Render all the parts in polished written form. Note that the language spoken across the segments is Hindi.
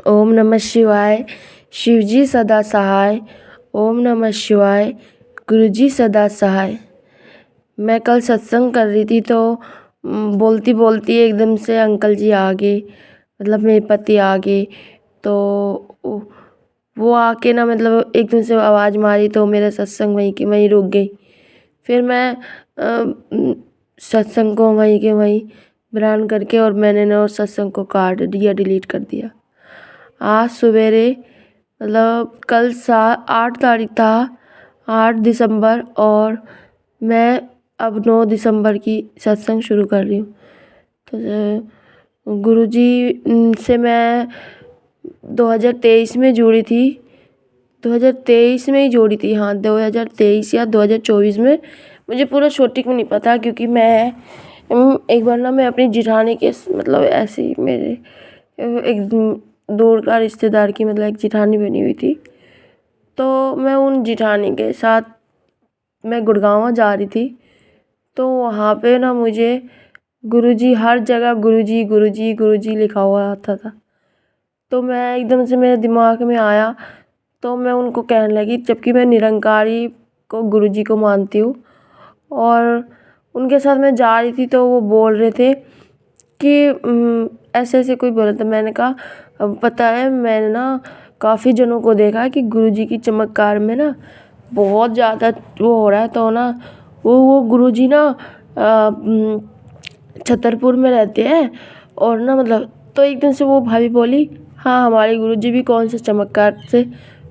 ओम नमः शिवाय। शिवजी सदा सहाय। ओम नमः शिवाय। गुरुजी सदा सहाय। मैं कल सत्संग कर रही थी तो बोलती बोलती एकदम से अंकल जी आ गए, मतलब मेरे पति आ गए। तो वो आके ना मतलब एकदम से आवाज़ मारी तो मेरा सत्संग वहीं के वहीं रुक गई। फिर मैं सत्संग को वहीं के वहीं बयान करके और मैंने ना उस सत्संग को काट दिया, डिलीट कर दिया। आज सवेरे मतलब कल 8 तारीख था, 8 दिसंबर, और मैं अब 9 दिसंबर की सत्संग शुरू कर रही हूँ। तो गुरुजी से मैं 2023 में जुड़ी थी, 2023 में ही जोड़ी थी। हाँ, 2023 या 2024 में, मुझे पूरा सटीक नहीं पता, क्योंकि मैं एक बार ना मैं अपनी जिठानी के मतलब ऐसे ही मेरे एक दूर का रिश्तेदार की मतलब एक जिठानी बनी हुई थी, तो मैं उन जिठानी के साथ मैं गुड़गांव जा रही थी। तो वहाँ पे ना मुझे गुरुजी, हर जगह गुरुजी गुरुजी गुरुजी लिखा हुआ आता था। तो मैं एकदम से मेरे दिमाग में आया, तो मैं उनको कहने लगी, जबकि मैं निरंकारी को गुरुजी को मानती हूँ। और उनके साथ मैं जा रही थी तो वो बोल रहे थे कि ऐसे ऐसे कोई बोला था। मैंने कहा पता है, मैंने ना काफ़ी जनों को देखा है कि गुरुजी की चमत्कार में ना बहुत ज़्यादा वो हो रहा है। तो ना वो गुरुजी ना छतरपुर में रहते हैं, और ना मतलब तो एकदम से वो भाभी बोली, हाँ हमारे गुरुजी भी कौन से चमत्कार से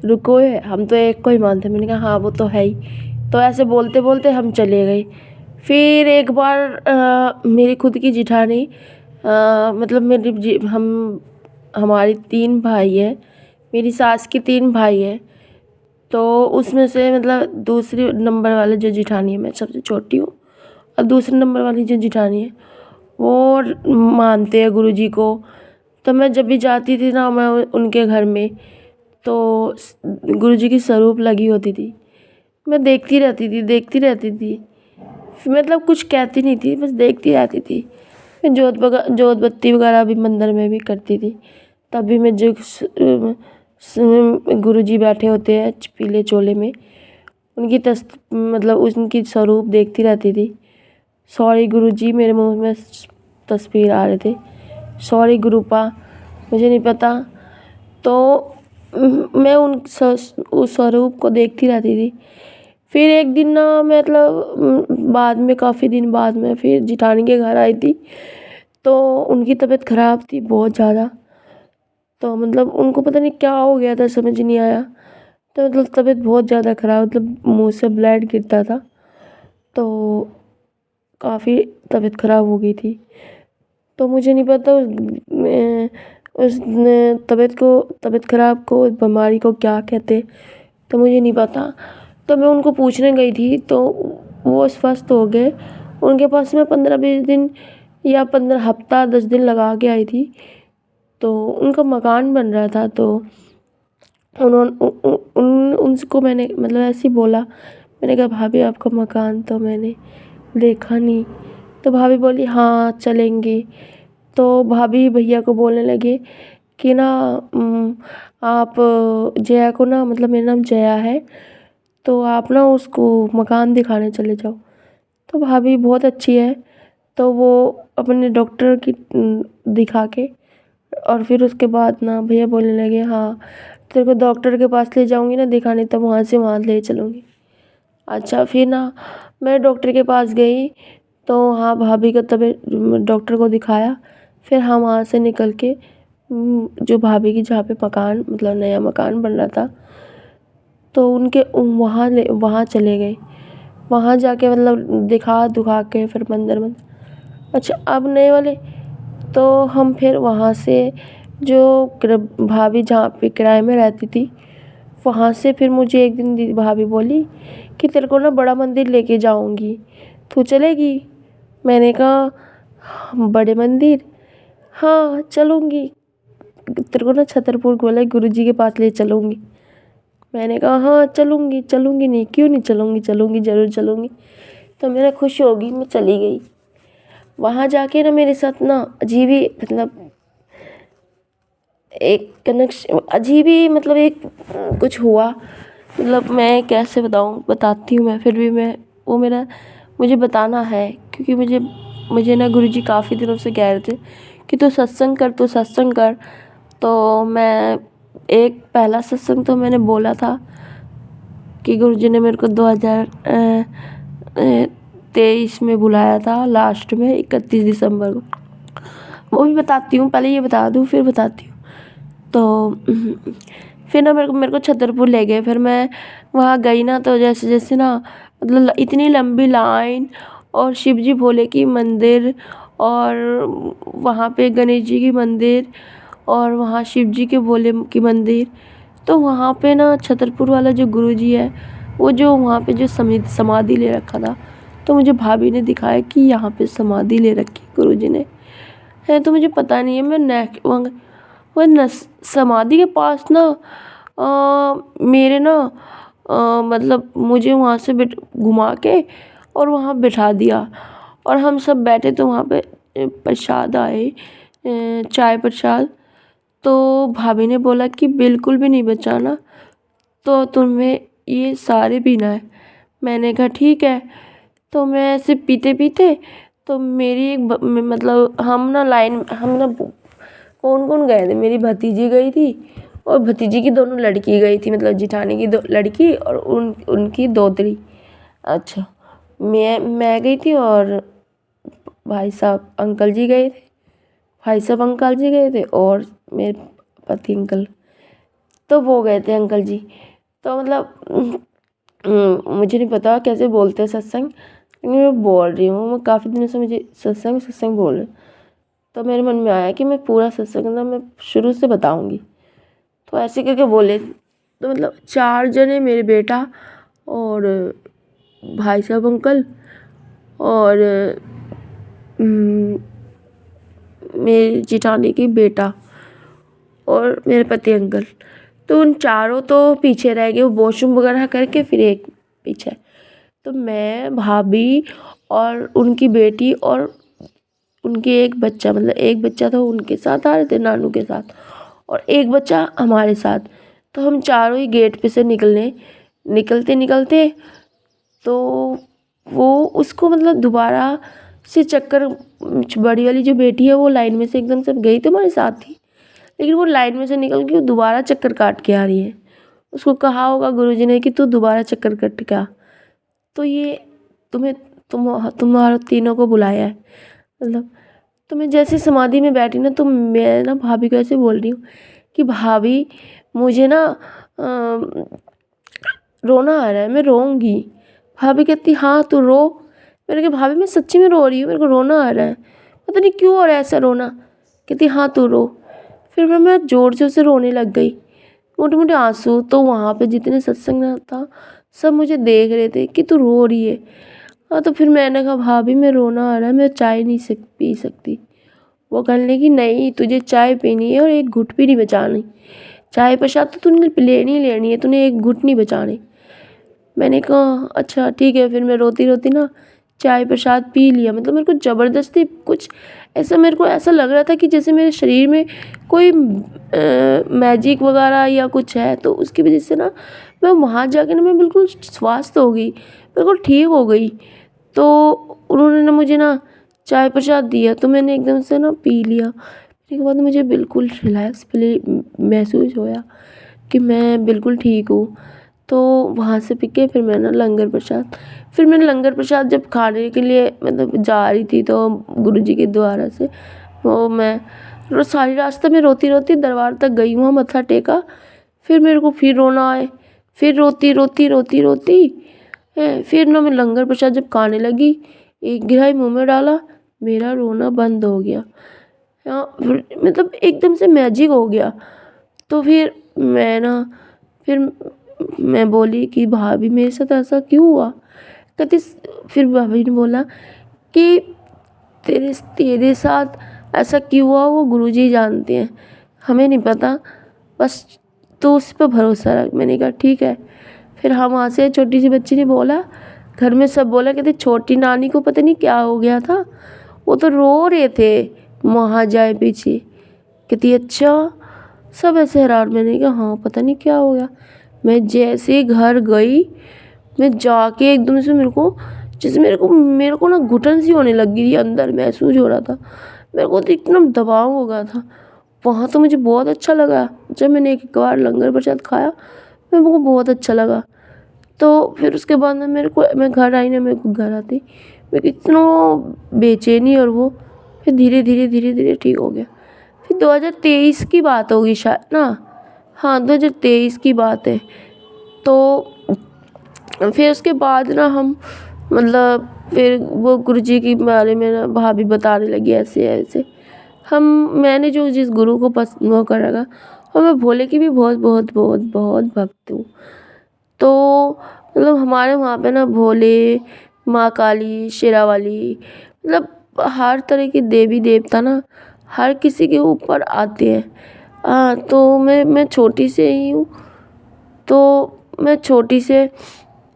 रुको है, हम तो एक को ही मानते। मैंने कहा हाँ वो तो है ही। तो ऐसे बोलते बोलते हम चले गए। फिर एक बार मेरी खुद की जिठानी, मतलब हमारी 3 भाई हैं, मेरी सास की 3 भाई हैं। तो उसमें से मतलब दूसरे नंबर वाले जो जिठानी है, मैं सबसे छोटी हूँ, और दूसरे नंबर वाली जो जिठानी है वो मानते हैं गुरुजी को। तो मैं जब भी जाती थी ना मैं उनके घर में, तो गुरुजी की स्वरूप लगी होती थी। मैं देखती रहती थी। मतलब कुछ कहती नहीं थी, बस देखती रहती थी। मैं जोत बत्ती वगैरह भी मंदिर में भी करती थी। तभी मैं जो गुरुजी बैठे होते हैं पीले चोले में, उनकी मतलब उनकी स्वरूप देखती रहती थी। सॉरी गुरुजी, मेरे मुंह में तस्वीर आ रहे थे। सॉरी गुरुपा, मुझे नहीं पता। तो मैं उस स्वरूप को देखती रहती थी। फिर एक दिन ना मतलब बाद में, काफ़ी दिन बाद में फिर जिठानी के घर आई थी। तो उनकी तबीयत ख़राब थी बहुत ज़्यादा। तो मतलब उनको पता नहीं क्या हो गया था, समझ नहीं आया। तो मतलब तबीयत बहुत ज़्यादा ख़राब, मतलब मुंह से ब्लड गिरता था। तो काफ़ी तबीयत ख़राब हो गई थी। तो मुझे नहीं पता उस तबीयत ख़राब को, बीमारी को क्या कहते, तो मुझे नहीं पता। तो मैं उनको पूछने गई थी, तो वो स्वस्थ हो गए। उनके पास मैं 15-20 दिन या 15 हफ्ता 10 दिन लगा के आई थी। तो उनका मकान बन रहा था, तो उनको मैंने मतलब ऐसे ही बोला। मैंने कहा भाभी आपका मकान तो मैंने देखा नहीं। तो भाभी बोली हाँ चलेंगे। तो भाभी भैया को बोलने लगे कि ना आप जया को ना, मतलब मेरा नाम जया है, तो आप ना उसको मकान दिखाने चले जाओ। तो भाभी बहुत अच्छी है, तो वो अपने डॉक्टर की दिखा के, और फिर उसके बाद ना भैया बोलने लगे हाँ तेरे को डॉक्टर के पास ले जाऊंगी ना दिखाने, तब वहाँ से वहाँ ले चलूँगी। अच्छा, फिर ना मैं डॉक्टर के पास गई, तो हाँ भाभी का तबीयत, डॉक्टर को दिखाया। फिर हम वहाँ से निकल के जो भाभी की जहाँ पे मकान, मतलब नया मकान बन रहा था, तो उनके वहाँ चले गए। वहाँ जाके मतलब दिखा दुखा के फिर मंदिर। अच्छा, अब नए वाले, तो हम फिर वहाँ से जो भाभी जहाँ पे किराए में रहती थी, वहाँ से फिर मुझे एक दिन भाभी बोली कि तेरे को ना बड़ा मंदिर लेके जाऊँगी, तू चलेगी? मैंने कहा बड़े मंदिर, हाँ चलूँगी। तेरे को ना छतरपुर बोला गुरुजी के पास ले चलूँगी। मैंने कहा हाँ चलूँगी, चलूँगी नहीं, क्यों नहीं चलूँगी, चलूँगी ज़रूर चलूँगी। तो मैं खुश होगी, मैं चली गई। वहाँ जाके ना मेरे साथ ना अजीब ही मतलब एक कनेक्शन अजीब ही, मतलब एक कुछ हुआ, मतलब मैं कैसे बताती हूँ मैं, फिर भी मैं वो मेरा मुझे बताना है, क्योंकि मुझे ना गुरुजी काफ़ी दिनों से कह रहे थे कि तू सत्संग कर, तू सत्संग कर। तो मैं एक पहला सत्संग तो मैंने बोला था कि गुरुजी ने मेरे को 2023 में बुलाया था, लास्ट में 31 दिसंबर को। वो भी बताती हूँ, पहले ये बता दूँ फिर बताती हूँ। तो फिर ना मेरे को छतरपुर ले गए। फिर मैं वहाँ गई ना, तो जैसे जैसे ना, मतलब इतनी लंबी लाइन, और शिव जी भोले की मंदिर, और वहाँ पे गणेश जी की मंदिर, और वहाँ शिव जी के भोले की मंदिर। तो वहाँ पे ना छतरपुर वाला जो गुरुजी है, वो जो वहाँ पे जो समाधि ले रखा था, तो मुझे भाभी ने दिखाया कि यहाँ पे समाधि ले रखी गुरुजी ने है। तो मुझे पता नहीं है, मैं वो समाधि के पास ना मेरे ना मतलब मुझे वहाँ से घुमा के और वहाँ बिठा दिया, और हम सब बैठे तो वहाँ पे प्रसाद आए, चाय प्रसाद। तो भाभी ने बोला कि बिल्कुल भी नहीं बचाना, तो तुम्हें ये सारे पीना है। मैंने कहा ठीक है। तो मैं ऐसे पीते पीते, तो मेरी एक मतलब हम ना कौन कौन गए थे, मेरी भतीजी गई थी, और भतीजी की दोनों लड़की गई थी, मतलब जिठानी की दो लड़की और उनकी दोतरी। अच्छा, मैं गई थी, और भाई साहब अंकल जी गए थे, भाई साहब अंकल जी गए थे, और मेरे पति अंकल, तो वो गए थे अंकल जी। तो मतलब मुझे नहीं पता कैसे बोलते हैं सत्संग, लेकिन मैं बोल रही हूँ, मैं काफ़ी दिनों से मुझे सत्संग सत्संग बोल रही हूँ। तो मेरे मन में आया कि मैं पूरा सत्संग ना मैं शुरू से बताऊंगी। तो ऐसे करके बोले, तो मतलब 4 जने, मेरे बेटा और भाई साहब अंकल, और मेरी जिठानी की बेटा, और मेरे पति अंकल। तो उन चारों तो पीछे रह गए, वो वॉशरूम वगैरह करके, फिर एक पीछे। तो मैं, भाभी और उनकी बेटी और उनके एक बच्चा, मतलब एक बच्चा तो उनके साथ आ रहे थे नानू के साथ, और एक बच्चा हमारे साथ। तो हम चारों ही गेट पे से निकलते निकलते, तो वो उसको मतलब दोबारा से चक्कर, बड़ी वाली जो बेटी है वो लाइन में से एकदम से गई तो हमारे साथ थी, लेकिन वो लाइन में से निकल के वो दोबारा चक्कर काट के आ रही है। उसको कहा होगा गुरुजी ने कि तू दोबारा चक्कर कट के आ। तो ये तुम्हारा तीनों को बुलाया है, मतलब। तो मैं जैसे समाधि में बैठी ना, तो मैं ना भाभी को ऐसे बोल रही हूँ कि भाभी मुझे ना रोना आ रहा है, मैं रोऊंगी। भाभी कहती हाँ तू रो। मैंने कहा भाभी मैं सच्ची में रो रही हूँ, मेरे को रोना आ रहा है, पता नहीं क्यों हो रहा है ऐसा रोना। कहती हाँ तू रो। फिर मैं ज़ोर से उसे रोने लग गई, मोटे मोटे आंसू। तो वहाँ पे जितने सत्संग में था, सब मुझे देख रहे थे कि तू रो रही है। हाँ, तो फिर मैंने कहा भाभी मैं रोना आ रहा है, मैं चाय नहीं पी सकती। वो कहने लगी नहीं तुझे चाय पीनी है, और एक घुट भी नहीं बचानी। चाय प्रसाद तो तूने लेनी है, तूने एक घुट नहीं बचाने। मैंने कहा अच्छा ठीक है। फिर मैं रोती रोती ना चाय प्रसाद पी लिया। मतलब मेरे को ज़बरदस्ती कुछ ऐसा, मेरे को ऐसा लग रहा था कि जैसे मेरे शरीर में कोई मैजिक वगैरह या कुछ है। तो उसकी वजह से ना मैं वहाँ जाके ना मैं बिल्कुल स्वस्थ हो गई, बिल्कुल ठीक हो गई। तो उन्होंने ना मुझे ना चाय प्रसाद दिया, तो मैंने एकदम से ना पी लिया। पीने के बाद मुझे बिल्कुल रिलैक्स महसूस होया कि मैं बिल्कुल ठीक हूँ। तो वहाँ से पी के फिर मैंने लंगर प्रसाद जब खाने के लिए मतलब जा रही थी, तो गुरुजी के द्वारा से वो मैं सारी रास्ते में रोती रोती दरबार तक गई, वहाँ मत्था टेका। फिर मेरे को फिर रोना आए, फिर रोती फिर ना मैं लंगर प्रसाद जब खाने लगी, एक गिराई मुंह में डाला, मेरा रोना बंद हो गया। मतलब एकदम से मैजिक हो गया। तो फिर मैं बोली कि भाभी मेरे साथ ऐसा क्यों हुआ। कहती, फिर भाभी ने बोला कि तेरे साथ ऐसा क्यों हुआ वो गुरुजी जानते हैं, हमें नहीं पता, बस तो उस पर भरोसा रख। मैंने कहा ठीक है। फिर हम वहाँ से, छोटी सी बच्ची ने बोला, घर में सब बोला, कहते छोटी नानी को पता नहीं क्या हो गया था, वो तो रो रहे थे वहाँ जाए पीछे। कहती अच्छा। सब ऐसे हैरान। मैंने कहा हाँ पता नहीं क्या हो गया। मैं जैसे ही घर गई, मैं जाके एकदम से मेरे को ना घुटन सी होने लगी थी, अंदर महसूस हो रहा था। मेरे को तो इतना दबाव हो गया था। वहाँ तो मुझे बहुत अच्छा लगा। जब मैंने एक बार लंगर प्रसाद खाया, मेरे को बहुत अच्छा लगा। तो फिर उसके बाद ना मैं घर आई ना, मेरे को घर आती मेरे को इतना बेचैनी, और वो फिर धीरे धीरे धीरे धीरे ठीक हो गया। फिर 2023 की बात होगी शायद ना, हाँ 2023 की बात है। तो फिर उसके बाद ना हम मतलब फिर वो गुरुजी के बारे में ना भाभी बताने लगी ऐसे ऐसे। हम मैंने जो जिस गुरु को पसंद वो कर रखा, और मैं भोले की भी बहुत बहुत बहुत बहुत भक्त हूँ। तो मतलब हमारे वहाँ पे ना भोले, माँ काली, शेरावाली, मतलब हर तरह के देवी देवता ना हर किसी के ऊपर आते हैं। तो मैं छोटी से ही हूँ। तो मैं छोटी से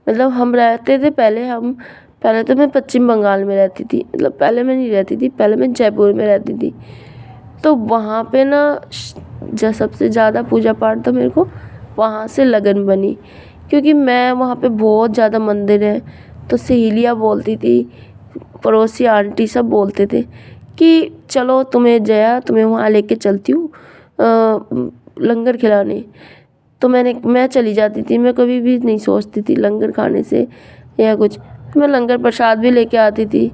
मतलब हम रहते थे पहले तो मैं पश्चिम बंगाल में रहती थी। मतलब पहले मैं नहीं रहती थी, पहले मैं जयपुर में रहती थी। तो वहाँ पे ना सबसे ज़्यादा पूजा पाठ तो मेरे को वहाँ से लगन बनी, क्योंकि मैं वहाँ पे बहुत ज़्यादा मंदिर है। तो सहेलियाँ बोलती थी, पड़ोसी आंटी सब बोलते थे कि चलो तुम्हें वहाँ लेके चलती हूँ लंगर खिलाने। तो मैं चली जाती थी। मैं कभी भी नहीं सोचती थी लंगर खाने से या कुछ। मैं लंगर प्रसाद भी लेके आती थी।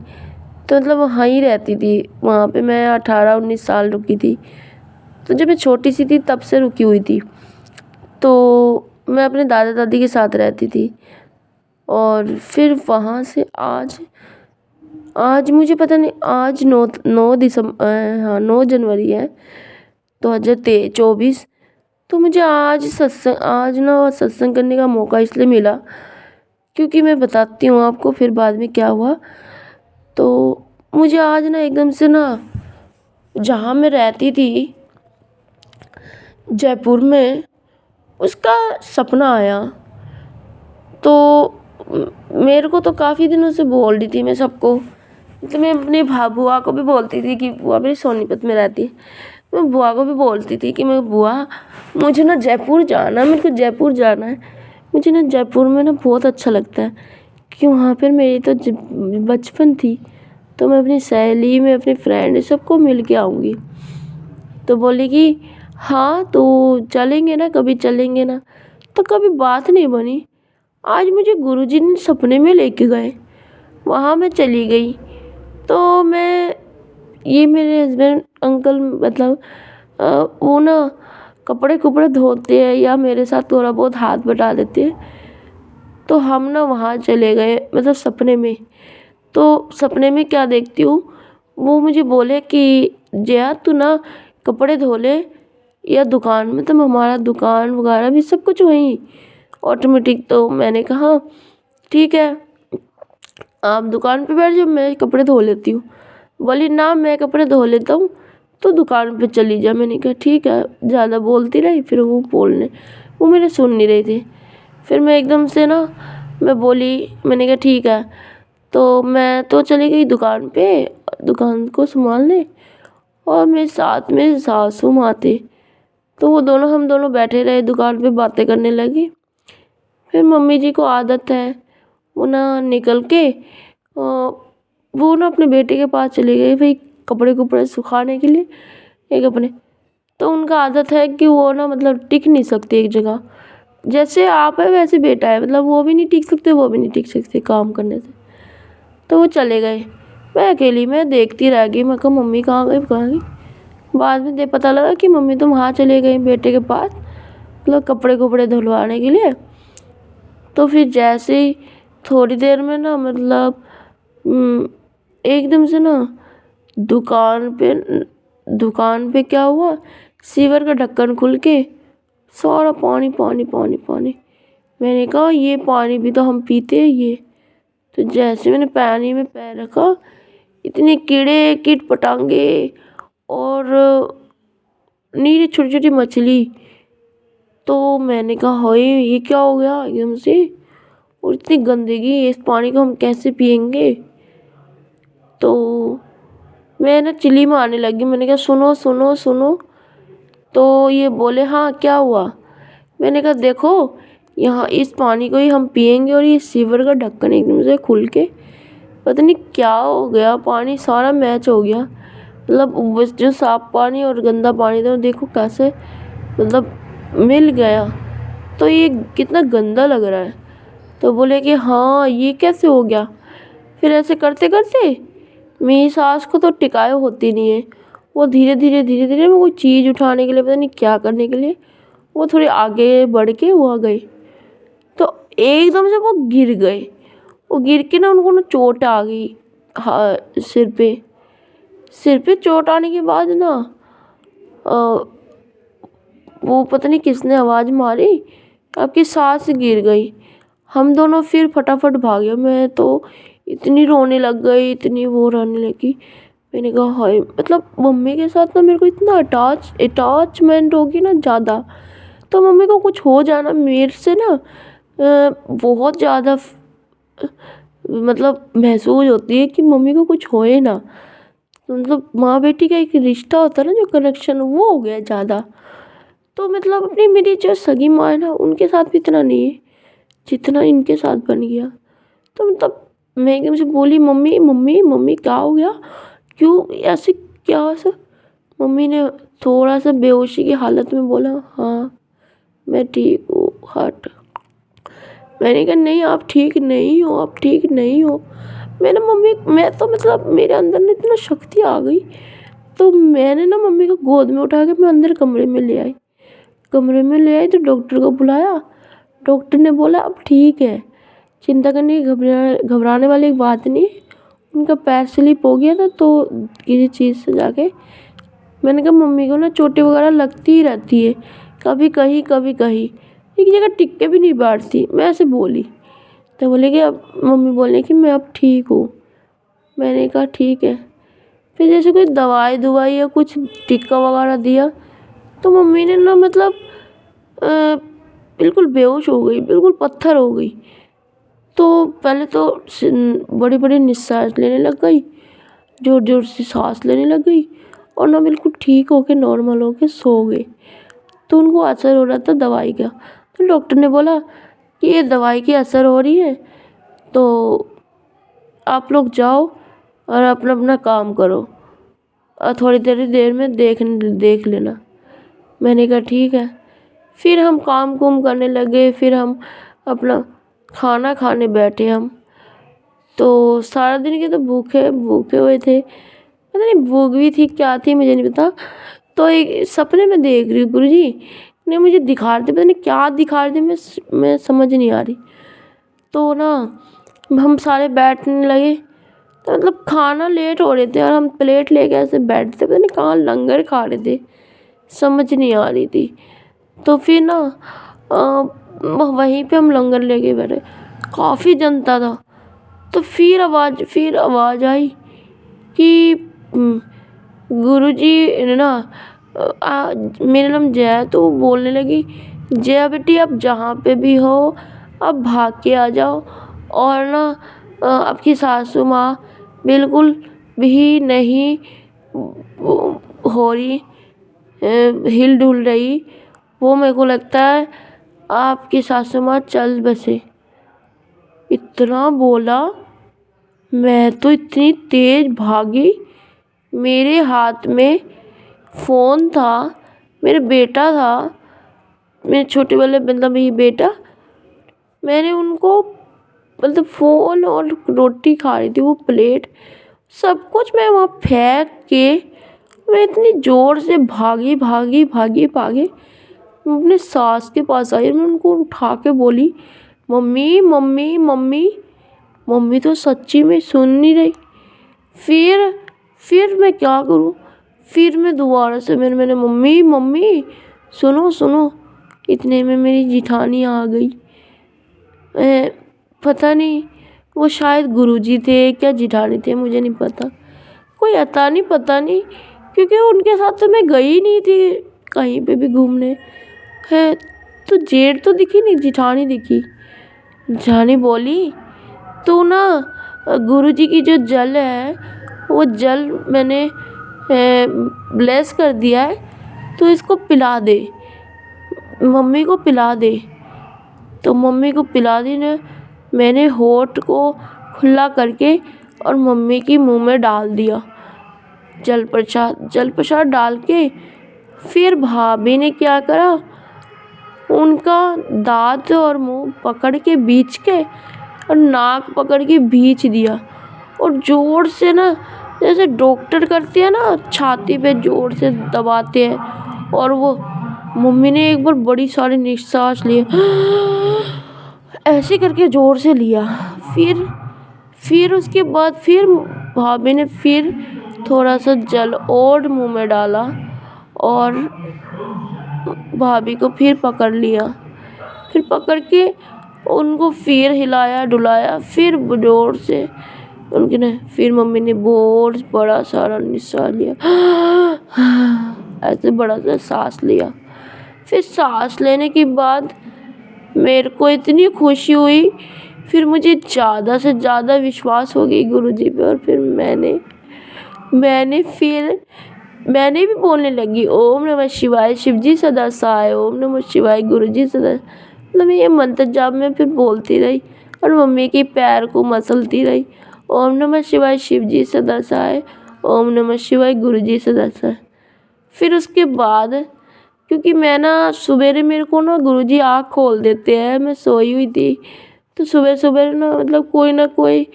तो मतलब वहाँ ही रहती थी। वहाँ पे मैं 18-19 साल रुकी थी। तो जब मैं छोटी सी थी तब से रुकी हुई थी। तो मैं अपने दादा दादी के साथ रहती थी। और फिर वहाँ से आज आज मुझे पता नहीं, आज 9 जनवरी है 2024। तो मुझे आज ना सत्संग करने का मौका इसलिए मिला, क्योंकि मैं बताती हूँ आपको फिर बाद में क्या हुआ। तो मुझे आज ना एकदम से ना, जहाँ मैं रहती थी जयपुर में, उसका सपना आया। तो मेरे को तो काफ़ी दिनों से बोल रही थी मैं सबको। तो मैं अपनी बुआ को भी बोलती थी कि बुआ मेरी सोनीपत में रहती है। मैं बुआ को भी बोलती थी कि मैं बुआ मुझे ना जयपुर जाना, मेरे को जयपुर जाना है। मुझे ना जयपुर में ना बहुत अच्छा लगता है, क्योंकि वहाँ पर मेरी तो बचपन थी। तो मैं अपनी सहेली में अपनी फ्रेंड सबको मिल के आऊँगी। तो बोली कि हाँ तो चलेंगे ना, कभी चलेंगे ना। तो कभी बात नहीं बनी। आज मुझे गुरुजी ने सपने में लेके गए, वहाँ मैं चली गई। तो ये मेरे हस्बैंड अंकल मतलब वो ना कपड़े कुपड़े धोते हैं या मेरे साथ थोड़ा बहुत हाथ बटा देते हैं। तो हम ना वहाँ चले गए, मतलब सपने में। तो सपने में क्या देखती हूँ, वो मुझे बोले कि जया तू ना कपड़े धो ले या दुकान में, तो हमारा दुकान वगैरह भी सब कुछ वहीं ऑटोमेटिक। तो मैंने कहा ठीक है आप दुकान पे बैठ जाओ, मैं कपड़े धो लेती हूँ। बोली ना मैं कपड़े धो लेता हूँ, तो दुकान पे चली जा। मैंने कहा ठीक है। ज़्यादा बोलती रही, फिर वो मेरे सुन नहीं रहे थे। फिर मैं एकदम से ना मैंने कहा ठीक है। तो मैं तो चली गई दुकान पे, दुकान को संभालने, और मेरे साथ में सासू माँ थे। तो हम दोनों बैठे रहे दुकान पे, बातें करने लगे। फिर मम्मी जी को आदत है वो ना निकल के वो ना अपने बेटे के पास चली गई भाई, कपड़े कुपड़े सुखाने के लिए एक अपने। तो उनका आदत है कि वो ना मतलब टिक नहीं सकते एक जगह। जैसे आप है वैसे बेटा है, मतलब वो भी नहीं टिक सकते, वो भी नहीं टिक सकते काम करने से। तो वो चले गए। मैं देखती रह गई। मैं कहा मम्मी कहाँ गई कहाँ गई। बाद में पता लगा कि मम्मी तो वहाँ चले गई बेटे के पास, मतलब कपड़े कुपड़े धुलवाने के लिए। तो फिर जैसे ही थोड़ी देर में ना मतलब एकदम से ना दुकान पे क्या हुआ, सीवर का ढक्कन खुल के सारा पानी पानी पानी पानी। मैंने कहा ये पानी भी तो हम पीते हैं ये। तो जैसे मैंने पानी में पैर रखा, इतने कीड़े कीट पटांगे और नीरे छोटी छोटी मछली। तो मैंने कहा हाय ये क्या हो गया एकदम से, और इतनी गंदगी, इस पानी को हम कैसे पियेंगे। तो मैं ना चिल्ली मारने लगी। मैंने कहा सुनो सुनो सुनो, तो ये बोले हाँ क्या हुआ। मैंने कहा देखो यहाँ इस पानी को ही हम पिएंगे और ये सीवर का ढक्कन एकदम से खुल के पता नहीं क्या हो गया, पानी सारा मैच हो गया। मतलब जो साफ पानी और गंदा पानी था देखो कैसे मतलब मिल गया, तो ये कितना गंदा लग रहा है। तो बोले कि हाँ ये कैसे हो गया। फिर ऐसे करते करते मेरी सास को तो टिकाए होती नहीं है, वो धीरे धीरे वो कोई चीज़ उठाने के लिए पता नहीं क्या करने के लिए वो थोड़े आगे बढ़ के वो आ गई, तो एकदम से वो गिर गए। वो गिर के ना उनको ना चोट आ गई, हाँ सिर पे चोट आने के बाद ना अ, वो पता नहीं किसने आवाज़ मारी, आपकी सास गिर गई। हम दोनों फिर फटाफट भागे, मैं तो इतनी रोने लग गई, इतनी वो रोने लगी। मैंने कहा हाय, मतलब मम्मी के साथ ना मेरे को इतना अटैचमेंट होगी ना ज़्यादा, तो मम्मी को कुछ हो जाना मेरे से ना बहुत ज़्यादा मतलब महसूस होती है कि मम्मी को कुछ होए ना। मतलब माँ बेटी का एक रिश्ता होता है ना जो कनेक्शन, वो हो गया ज़्यादा। तो मतलब अपनी मेरी जो सगी माँ है ना उनके साथ भी इतना नहीं है जितना इनके साथ बन गया। तो मतलब मैं एकदम से बोली मम्मी मम्मी मम्मी क्या हो गया, क्यों ऐसे क्या ऐसा। मम्मी ने थोड़ा सा बेहोशी की हालत में बोला हाँ मैं ठीक हूँ हट। मैंने कहा नहीं आप ठीक नहीं हो, आप ठीक नहीं हो। मैंने मम्मी मैं तो मतलब मेरे अंदर ना इतना शक्ति आ गई, तो मैंने ना मम्मी को गोद में उठा के मैं अंदर कमरे में ले आई। कमरे में ले आई तो डॉक्टर को बुलाया। डॉक्टर ने बोला अब ठीक है, चिंता करने की घबराने वाली बात नहीं। उनका पैर स्लिप हो गया था तो किसी चीज़ से जाके। मैंने कहा मम्मी को ना चोटें वगैरह लगती ही रहती है, कभी कहीं एक जगह टिक के भी नहीं बैठती। मैं ऐसे बोली तो बोले कि अब मम्मी बोले कि मैं अब ठीक हूँ। मैंने कहा ठीक है। फिर जैसे कोई दवाई दुवाई या कुछ टिक्का वगैरह दिया तो मम्मी ने ना मतलब अ, बिल्कुल बेहोश हो गई, बिल्कुल पत्थर हो गई। तो पहले तो बड़ी बड़ी निश्वास लेने लग गई, जोर जोर से सांस लेने लग गई और ना बिल्कुल ठीक होके नॉर्मल होके सो गई। तो उनको असर हो रहा था दवाई का। तो डॉक्टर ने बोला कि ये दवाई की असर हो रही है, तो आप लोग जाओ और अपना अपना काम करो और थोड़ी देर में देख लेना। मैंने कहा ठीक है। फिर हम काम कुम करने लगे, फिर हम अपना खाना खाने बैठे हम। तो सारा दिन के तो भूखे भूखे हुए थे, पता नहीं भूख भी थी क्या थी मुझे नहीं पता। तो एक सपने में देख रही हूँ गुरुजी ने मुझे दिखा रहे थे, पता नहीं क्या दिखा रहे थे, मैं समझ नहीं आ रही। तो ना हम सारे बैठने लगे, तो मतलब खाना लेट हो रहे थे और हम प्लेट लेके ऐसे बैठते, पता नहीं कहाँ लंगर खा रहे थे, समझ नहीं आ रही थी। तो फिर ना वहीं पे हम लंगर लेके बैठे, काफ़ी जनता था। तो फिर आवाज़ आई कि गुरुजी ने ना मेरा नाम जया है, तो वो बोलने लगी जया बेटी आप जहाँ पे भी हो आप भाग के आ जाओ, और ना आपकी सासू माँ बिल्कुल भी नहीं हो रही, हिल डुल रही। वो मेरे को लगता है आपकी सासू माँ चल बसे। इतना बोला, मैं तो इतनी तेज भागी, मेरे हाथ में फ़ोन था, मेरा बेटा था, मेरे छोटे वाले मतलब ये बेटा। मैंने उनको मतलब फ़ोन और रोटी खा रही थी वो प्लेट सब कुछ मैं वहाँ फेंक के मैं इतनी ज़ोर से भागी मैं अपने सास के पास आई। मैं उनको उठा के बोली मम्मी मम्मी मम्मी। मम्मी तो सच्ची में सुन नहीं रही। फिर मैं क्या करूँ, फिर मैं दोबारा से मैंने मम्मी मम्मी सुनो सुनो। इतने में मेरी जिठानी आ गई। पता नहीं वो शायद गुरुजी थे क्या जिठानी थे मुझे नहीं पता, कोई आता नहीं पता नहीं, क्योंकि उनके साथ तो मैं गई नहीं थी कहीं पे भी घूमने है। तो जेठ तो दिखी नहीं, जिठानी दिखी। जिठानी बोली तो ना गुरुजी की जो जल है वो जल मैंने ब्लेस कर दिया है, तो इसको पिला दे, मम्मी को पिला दे। तो मम्मी को पिला दी ने। मैंने होठ को खुला करके और मम्मी के मुंह में डाल दिया जल प्रसाद डाल के। फिर भाभी ने क्या करा, उनका दांत और मुंह पकड़ के बीच के और नाक पकड़ के भींच दिया और जोर से ना, जैसे डॉक्टर करते हैं ना, छाती पे जोर से दबाते हैं। और वो मम्मी ने एक बार बड़ी सारी निश्वास लिया, ऐसे करके जोर से लिया। फिर उसके बाद फिर भाभी ने फिर थोड़ा सा जल और मुंह में डाला और भाभी को फिर पकड़ लिया। फिर पकड़ के उनको फिर हिलाया डुलाया, फिर जोर से उनके ने। फिर मम्मी ने बहुत बड़ा सारा निश्वास लिया, ऐसे बड़ा सा सांस लिया। फिर सांस लेने के बाद मेरे को इतनी खुशी हुई, फिर मुझे ज़्यादा से ज़्यादा विश्वास हो गई गुरुजी पे। और फिर मैंने भी बोलने लगी, ओम नमः शिवाय शिवजी सदा सहाय, ओम नमः शिवाय गुरुजी सदा। मतलब ये मंत्र जाप मैं फिर बोलती रही और मम्मी के पैर को मसलती रही, ओम नमः शिवाय शिवजी सदा सहाय, ओम नमः शिवाय गुरुजी सदा सहाय। फिर उसके बाद क्योंकि मैं ना सवेरे, मेरे को ना गुरुजी आँख खोल देते हैं, मैं सोई हुई थी तो सुबह सुबह ना कोई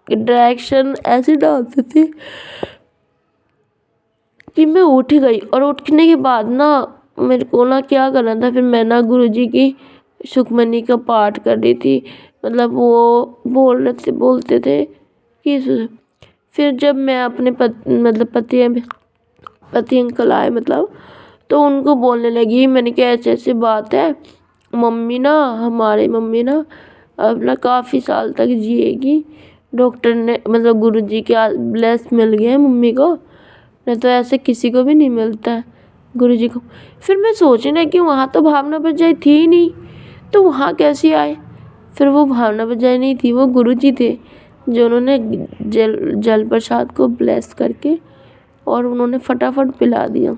डायरेक्शन ऐसे डालते थे कि मैं उठ गई। और उठने के बाद ना मेरे को ना क्या करना था, फिर मैं ना गुरुजी की सुखमनी का पाठ कर रही थी। मतलब वो बोलते थे कि फिर जब मैं अपने पति अंकल आए, मतलब तो उनको बोलने लगी, मैंने कहा ऐसे ऐसे बात है, हमारी मम्मी ना अब ना काफ़ी साल तक जिएगी। डॉक्टर ने मतलब गुरुजी के ब्लेस मिल गए मम्मी को, नहीं तो ऐसे किसी को भी नहीं मिलता है गुरुजी को। फिर मैं सोचने लगी वहाँ तो भावना बजाई थी ही नहीं, तो वहाँ कैसे आए। फिर वो भावना बजाई नहीं थी, वो गुरुजी थे जो उन्होंने जल प्रसाद को ब्लेस करके और उन्होंने फटाफट पिला दिया।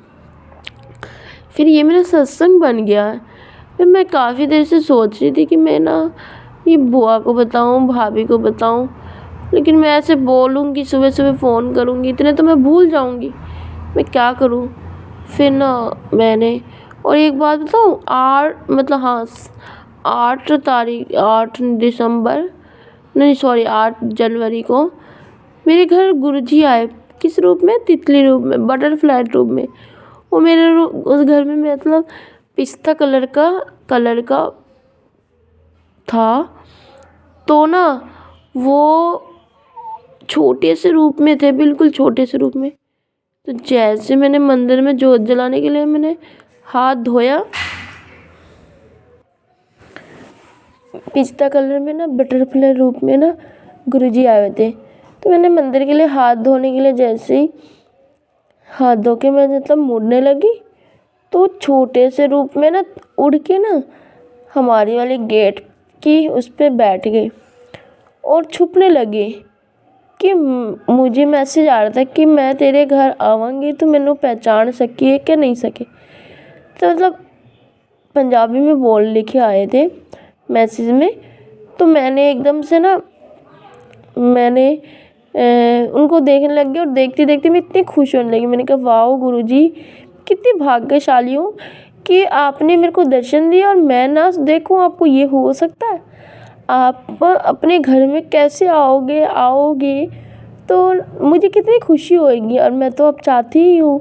फिर ये मेरा सत्संग बन गया है। फिर मैं काफ़ी देर से सोच रही थी कि मैं ना ये बुआ को बताऊँ, भाभी को बताऊँ, लेकिन मैं ऐसे बोलूँगी, सुबह सुबह फ़ोन करूँगी, इतने तो मैं भूल जाऊँगी, मैं क्या करूँ। फिर ना मैंने, और एक बात बताऊँ, 8 जनवरी को मेरे घर गुरुजी आए। किस रूप में? तितली रूप में, बटरफ्लाई रूप में। वो उस घर में मतलब पिस्ता कलर का था। तो ना वो छोटे से रूप में थे, बिल्कुल छोटे से रूप में। तो जैसे मैंने मंदिर में जोत जलाने के लिए मैंने हाथ धोया, पिस्ता कलर में ना बटरफ्लाई रूप में ना गुरुजी आए हुए थे। तो मैंने मंदिर के लिए हाथ धोने के लिए जैसे ही हाथ धो के मैं मतलब मुड़ने लगी, तो छोटे से रूप में ना उड़ के ना हमारी वाली गेट की उस पर बैठ गई और छुपने लगी कि मुझे मैसेज आ रहा था कि मैं तेरे घर आवांगी तो मैंने पहचान सकी है कि नहीं सके। तो मतलब पंजाबी में बोल लिखे आए थे मैसेज में। तो मैंने एकदम से ना उनको देखने लग गई और देखते देखते मैं इतनी खुश होने लगी। मैंने कहा वाह गुरुजी, कितनी भाग्यशाली हूँ कि आपने मेरे को दर्शन दिया और मैं ना देखूँ आपको ये हो सकता है, आप अपने घर में कैसे आओगे तो मुझे कितनी खुशी होएगी। और मैं तो अब चाहती ही हूँ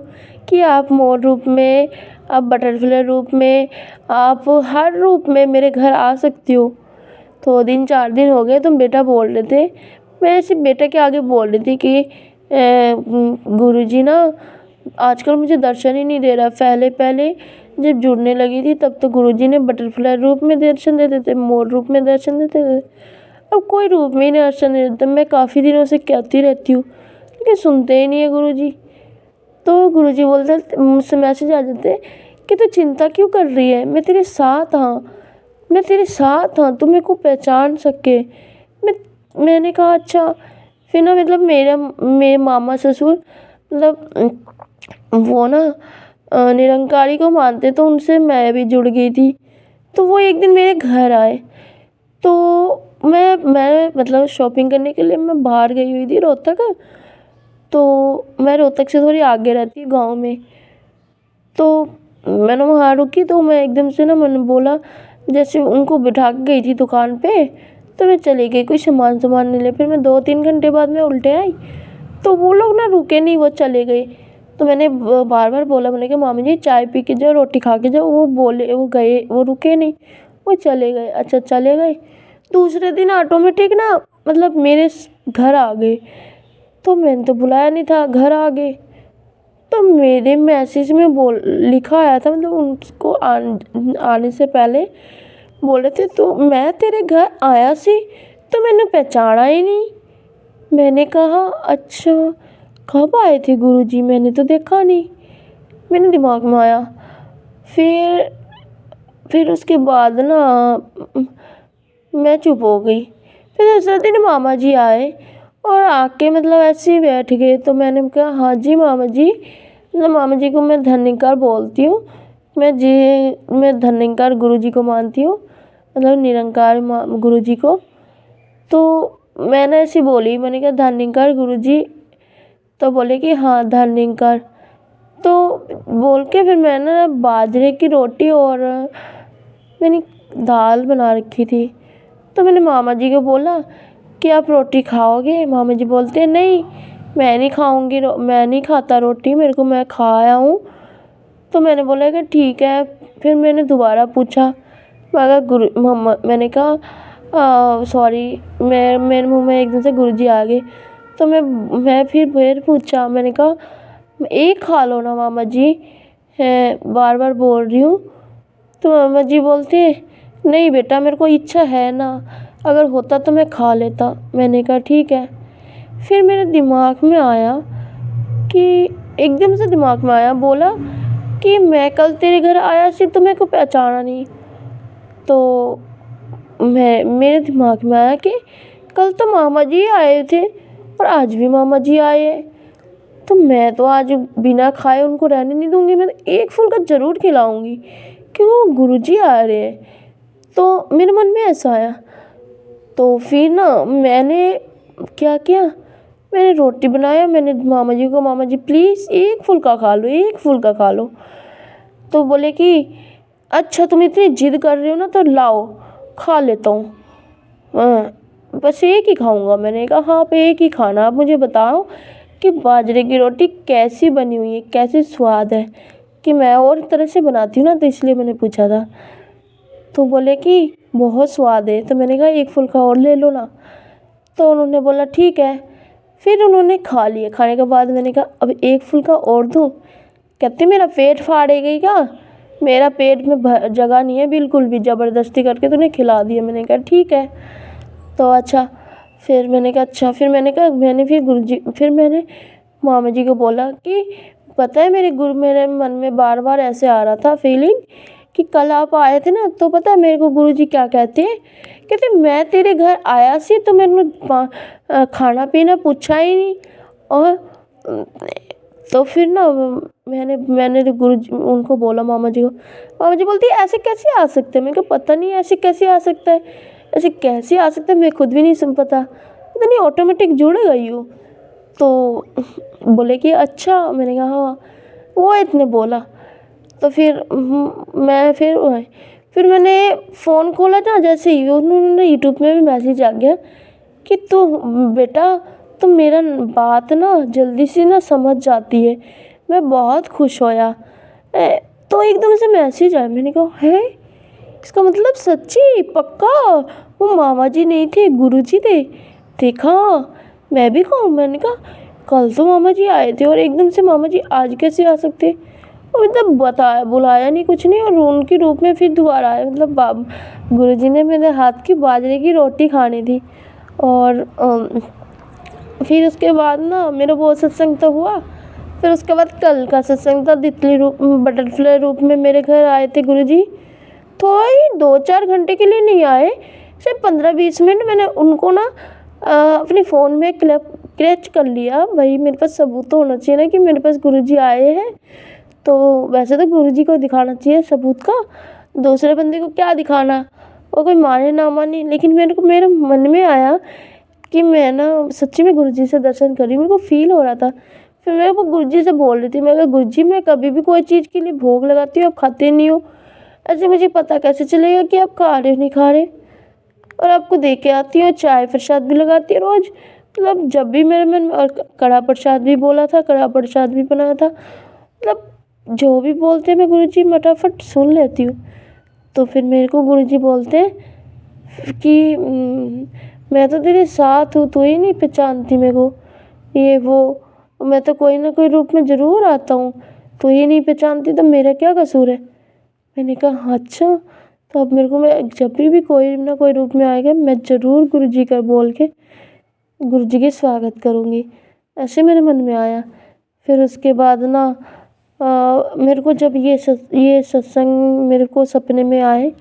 कि आप मोर रूप में, आप बटरफ्लाई रूप में, आप हर रूप में मेरे घर आ सकती हो। तो 4 दिन हो गए तुम बेटा बोल रहे थे, मैं ऐसे बेटा के आगे बोल रही थी कि गुरुजी ना आजकल मुझे दर्शन ही नहीं दे रहा। पहले जब जुड़ने लगी थी तब तो गुरुजी ने बटरफ्लाई रूप में दर्शन देते थे, मोर रूप में दर्शन देते थे, अब कोई रूप में ही दर्शन नहीं देता। मैं काफ़ी दिनों से कहती रहती हूँ लेकिन सुनते ही नहीं है गुरुजी। तो गुरुजी बोलते, मुझसे मैसेज आ जाते कि तू चिंता क्यों कर रही है, मैं तेरे साथ हाँ, तू मेरे को पहचान सके। मैंने कहा अच्छा। फिर ना मतलब मेरे मामा ससुर मतलब वो ना निरंकारी को मानते तो उनसे मैं भी जुड़ गई थी। तो वो एक दिन मेरे घर आए, तो मैं मतलब शॉपिंग करने के लिए मैं बाहर गई हुई थी रोहतक। तो मैं रोहतक से थोड़ी आगे रहती हूँ गाँव में। तो मैंने वहाँ रुकी, तो मैं एकदम से ना मैंने बोला, जैसे उनको बिठा के गई थी दुकान पे, तो मैं चली गई कोई सामान ले। फिर मैं 2-3 घंटे बाद मैं उल्टे आई, तो वो लोग ना रुके नहीं, वो चले गए। तो मैंने बार बार बोला, मैंने कहा मामी जी चाय पी के जाओ, रोटी खा के जाओ। वो बोले, वो गए, वो रुके नहीं, वो चले गए। अच्छा चले गए, दूसरे दिन ऑटोमेटिक ना मतलब मेरे घर आ गए। तो मैंने तो बुलाया नहीं था, घर आ गए। तो मेरे मैसेज में लिखा आया था, मतलब उनको आने से पहले बोले थे, तो मैं तेरे घर आया सी तो मैंने पहचाना ही नहीं। मैंने कहा अच्छा कब आए थे गुरुजी, मैंने तो देखा नहीं। मेरे दिमाग में आया। फिर उसके बाद ना मैं चुप हो गई। फिर दूसरे दिन मामा जी आए और आके मतलब ऐसे ही बैठ गए। तो मैंने कहा हाँ जी मामा जी, मतलब मामा जी को मैं धन्यकार बोलती हूँ। मैं धन्यकार गुरुजी को मानती हूँ, मतलब निरंकार गुरुजी को। तो मैंने ऐसी बोली, मैंने कहा धन्यकार गुरुजी। तो बोले कि हाँ धन्यकार। तो बोल के फिर मैंने ना बाजरे की रोटी और मैंने दाल बना रखी थी। तो मैंने मामा जी को बोला कि आप रोटी खाओगे। मामा जी बोलते हैं नहीं मैं नहीं खाऊंगी, मैं नहीं खाता रोटी, मेरे को मैं खा आया हूँ। तो मैंने बोला कि ठीक है। फिर मैंने दोबारा पूछा, मैंने कहा सॉरी, मेरे मुंह में एकदम से गुरुजी आ गए। तो मैं फिर पूछा, मैंने कहा एक खा लो ना मामा जी, है बार बार बोल रही हूँ। तो मामा जी बोलते नहीं बेटा मेरे को इच्छा है ना, अगर होता तो मैं खा लेता। मैंने कहा ठीक है। फिर मेरे दिमाग में आया कि एकदम से दिमाग में आया, बोला कि मैं कल तेरे घर आया सी तो मेरे को पहचाना नहीं। तो मेरे दिमाग में आया कि कल तो मामा जी आए थे और आज भी मामा जी आए हैं, तो मैं तो आज बिना खाए उनको रहने नहीं दूंगी। मैं एक फुल्का ज़रूर खिलाऊंगी कि वो गुरुजी आ रहे हैं। तो मेरे मन में ऐसा आया। तो फिर ना मैंने क्या किया, मैंने रोटी बनाया। मैंने मामा जी को, मामा जी प्लीज़ एक फुल्का खा लो, एक फुल्का खा लो। तो बोले कि अच्छा तुम इतनी जिद कर रहे हो ना तो लाओ खा लेता हूँ, बस एक ही खाऊंगा। मैंने कहा हाँ आप एक ही खाना, आप मुझे बताओ कि बाजरे की रोटी कैसी बनी हुई है, कैसे स्वाद है, कि मैं और तरह से बनाती हूँ ना तो इसलिए मैंने पूछा था। तो बोले कि बहुत स्वाद है। तो मैंने कहा एक फुल्का और ले लो ना। तो उन्होंने बोला ठीक है। फिर उन्होंने खा लिया। खाने के बाद मैंने कहा अब एक फुल्का और दूँ। कहते मेरा पेट फाड़ेगी क्या, मेरा पेट में जगह नहीं है बिल्कुल भी, ज़बरदस्ती करके तूने खिला दिया। मैंने कहा ठीक है। तो अच्छा, फिर मैंने कहा अच्छा, फिर मैंने कहा फिर मैंने मामा जी को बोला कि पता है मेरे मन में बार बार ऐसे आ रहा था फीलिंग कि कल आप आए थे ना, तो पता है मेरे को गुरुजी क्या कहते हैं, कहते मैं तेरे घर आया सी तो मैंने खाना पीना पूछा ही नहीं। और तो फिर ना मैंने तो गुरुजी उनको बोला, मामा जी को। मामा जी बोलती है ऐसे कैसे आ सकते हैं। मैंने कहा पता नहीं ऐसे कैसे आ सकता है, ऐसे कैसे आ सकता है, मैं खुद भी नहीं पता नहीं, ऑटोमेटिक जुड़ गई हूँ। तो बोले कि अच्छा। मैंने कहा हाँ। वो इतने बोला। तो फिर मैंने फ़ोन खोला था, जैसे ही उन्होंने यूट्यूब में भी मैसेज आ गया कि तू बेटा तुम मेरा बात ना जल्दी से ना समझ जाती है। मैं बहुत खुश होया। तो एकदम से मैसेज आया। मैंने कहा है इसका मतलब सच्ची पक्का वो मामा जी नहीं थे, गुरुजी थे। देखा मैं भी कहूँ। मैंने कहा कल तो मामा जी आए थे और एकदम से मामा जी आज कैसे आ सकते। और मतलब बताया बुलाया नहीं, कुछ नहीं, और उनके रूप में फिर दोबारा आए। मतलब गुरुजी ने मेरे हाथ की बाजरे की रोटी खानी थी। और फिर उसके बाद ना मेरा वो सत्संग तो हुआ। फिर उसके बाद कल का सत्संग था, तितली रूप बटरफ्लाई रूप में मेरे घर आए थे गुरुजी। तो ही 2-4 घंटे के लिए नहीं आए, सिर्फ 15-20 मिनट। मैंने उनको ना अपने फ़ोन में कैच कर लिया। भाई मेरे पास सबूत तो होना चाहिए ना कि मेरे पास गुरुजी आए हैं। तो वैसे तो गुरुजी को दिखाना चाहिए सबूत का, दूसरे बंदे को क्या दिखाना, वो कोई माने ना माने। लेकिन मेरे मन में आया कि मैं ना सच्ची में गुरुजी से दर्शन कर रही हूँ, मेरे को फ़ील हो रहा था। फिर मैं वो गुरुजी से बोल रही थी, मैं कहा गुरुजी मैं कभी भी कोई चीज़ के लिए भोग लगाती हूँ, आप खाते नहीं हो, ऐसे मुझे पता कैसे चलेगा कि आप खा रहे हो नहीं खा रहे। और आपको दे के आती हूँ, चाय प्रसाद भी लगाती हूँ रोज़, मतलब जब भी मेरे मन में। और कड़ा प्रसाद भी बोला था, कड़ा प्रसाद भी बनाया था, मतलब जो भी बोलते हैं मैं गुरुजी फटाफट सुन लेती हूँ। तो फिर मेरे को गुरुजी बोलते हैं कि मैं तो तेरे साथ हूँ, तू ही नहीं पहचानती मेरे को, ये वो, मैं तो कोई ना कोई रूप में ज़रूर आता हूँ, तू ही नहीं पहचानती तो मेरा क्या कसूर है। मैंने कहा अच्छा, तो अब मेरे को, मैं जब भी कोई ना कोई रूप में आएगा मैं ज़रूर गुरुजी का बोल के गुरुजी की स्वागत करूँगी, ऐसे मेरे मन में आया। फिर उसके बाद ना मेरे को जब ये सत्संग मेरे को सपने में आए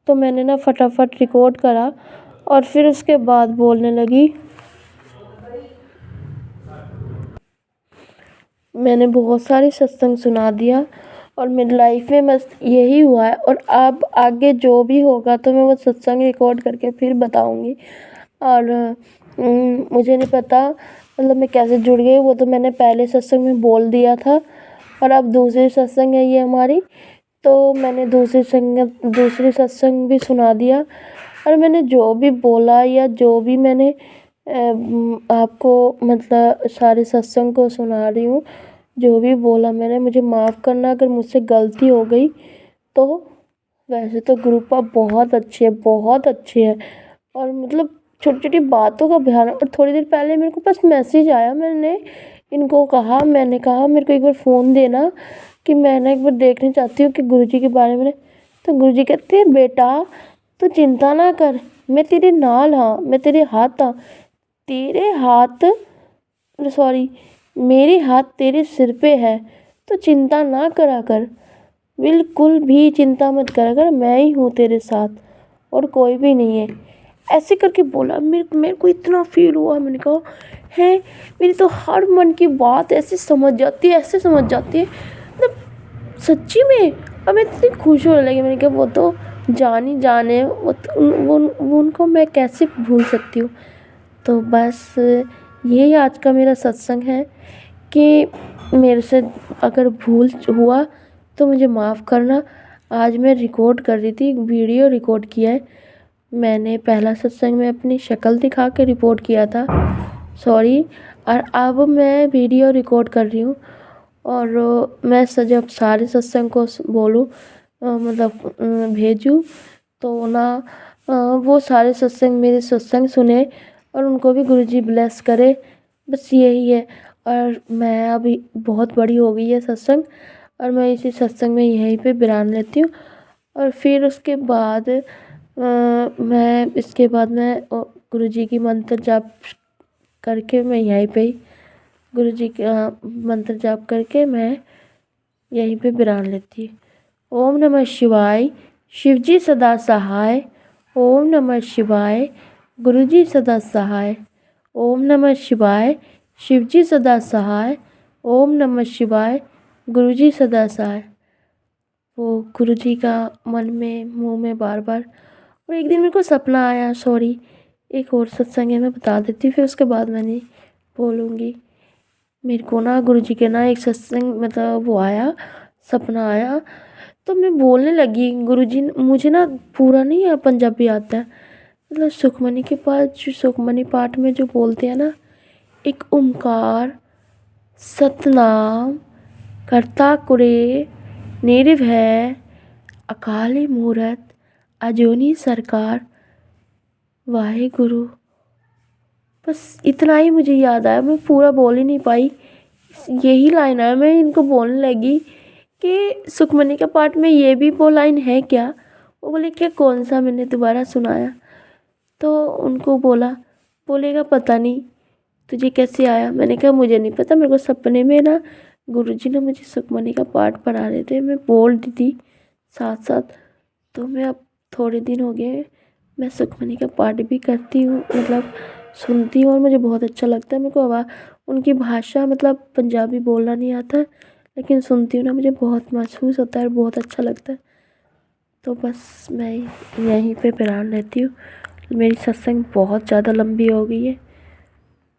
तो मैंने ना फटाफट रिकॉर्ड करा और फिर उसके बाद बोलने लगी। मैंने बहुत सारे सत्संग सुना दिया और मेरी लाइफ में बस यही हुआ है। और अब आगे जो भी होगा तो मैं वो सत्संग रिकॉर्ड करके फिर बताऊंगी। और मुझे नहीं पता मतलब मैं कैसे जुड़ गई, वो तो मैंने पहले सत्संग में बोल दिया था। और अब दूसरी सत्संग है ये हमारी, तो मैंने दूसरी सत्संग भी सुना दिया। और मैंने जो भी बोला या जो भी मैंने आपको मतलब सारे सत्संग को सुना रही हूँ, जो भी बोला मैंने, मुझे माफ़ करना अगर मुझसे गलती हो गई तो। वैसे तो ग्रुप बहुत अच्छे है, बहुत अच्छे है, और मतलब छोटी छोटी बातों का ध्यान। और थोड़ी देर पहले मेरे को बस मैसेज आया, मैंने कहा मेरे को एक बार फ़ोन देना कि मैं ना एक बार देखना चाहती हूँ कि गुरुजी के बारे में। तो गुरुजी कहते हैं बेटा तू चिंता ना कर, मैं तेरे नाल हाँ, मैं तेरे हाथ हाँ, तेरे हाथ सॉरी मेरे हाथ तेरे सिर पे है, तो चिंता ना करा कर, बिल्कुल भी चिंता मत करा कर, मैं ही हूँ तेरे साथ और कोई भी नहीं है। ऐसे करके बोला। मेरे को इतना फील हुआ, मैंने कहा है मेरी तो हर मन की बात ऐसे समझ जाती है, ऐसे समझ जाती है, मतलब सच्ची में। और मैं इतनी खुश होने लगी, मैंने कहा वो तो जान ही जाने, वो तो वो उनको मैं कैसे भूल सकती हूँ। तो बस यही आज का मेरा सत्संग है कि मेरे से अगर भूल हुआ तो मुझे माफ़ करना। आज मैं रिकॉर्ड कर रही थी, वीडियो रिकॉर्ड किया है मैंने। पहला सत्संग में अपनी शक्ल दिखा के रिपोर्ट किया था, सॉरी। और अब मैं वीडियो रिकॉर्ड कर रही हूँ। और मैं जब सारे सत्संग को बोलूँ मतलब भेजूँ तो ना वो सारे सत्संग मेरे सत्संग सुने और उनको भी गुरुजी ब्लेस करे, बस यही है। और मैं अभी बहुत बड़ी हो गई है सत्संग, और मैं इसी सत्संग में यहीं पे विराम लेती हूँ। और फिर उसके बाद मैं गुरुजी की मंत्र जाप करके मैं यहीं पे ही गुरुजी का मंत्र जाप करके मैं यहीं पे विराम लेती हूँ। ओम नमः शिवाय, शिवजी सदा सहाय। ओम नमः शिवाय, गुरुजी सदा सहाय। ओम नमः शिवाय, शिवजी सदा सहाय। ओम नमः शिवाय, गुरुजी सदा सहाय। वो गुरुजी का मन में मुंह में बार बार। और एक दिन मेरे को सपना आया, सॉरी एक और सत्संग है मैं बता देती हूँ, फिर उसके बाद मैं नहीं बोलूँगी। मेरे को ना गुरुजी के ना एक सत्संग मतलब वो आया, सपना आया, तो मैं बोलने लगी। गुरुजी मुझे ना पूरा नहीं पंजाबी आता है, मतलब सुखमनी के पास जो सुखमनी पाठ में जो बोलते हैं ना, एक ओंकार सतनाम करता कुरे निर्भय अकाली मूरत अजूनी सरकार वाहे गुरु। बस इतना ही मुझे याद आया, मैं पूरा बोल ही नहीं पाई, यही लाइन है। मैं इनको बोलने लगी कि सुखमनी का पाठ में ये भी वो लाइन है क्या। वो बोले क्या, कौन सा, मैंने दोबारा सुनाया तो उनको बोलेगा पता नहीं तुझे कैसे आया। मैंने कहा मुझे नहीं पता, मेरे को सपने में ना गुरुजी ने मुझे सुखमनी का पाठ पढ़ा रहे थे, मैं बोल रही थी साथ साथ। तो मैं अब थोड़े दिन हो गए मैं सुखमनी का पाठ भी करती हूँ, मतलब सुनती हूँ, और मुझे बहुत अच्छा लगता है। मेरे को उनकी भाषा मतलब पंजाबी बोलना नहीं आता, लेकिन सुनती हूँ ना मुझे बहुत महसूस होता है और बहुत अच्छा लगता है। तो बस मैं यहीं पे विराम लेती हूँ। मेरी सत्संग बहुत ज़्यादा लंबी हो गई है।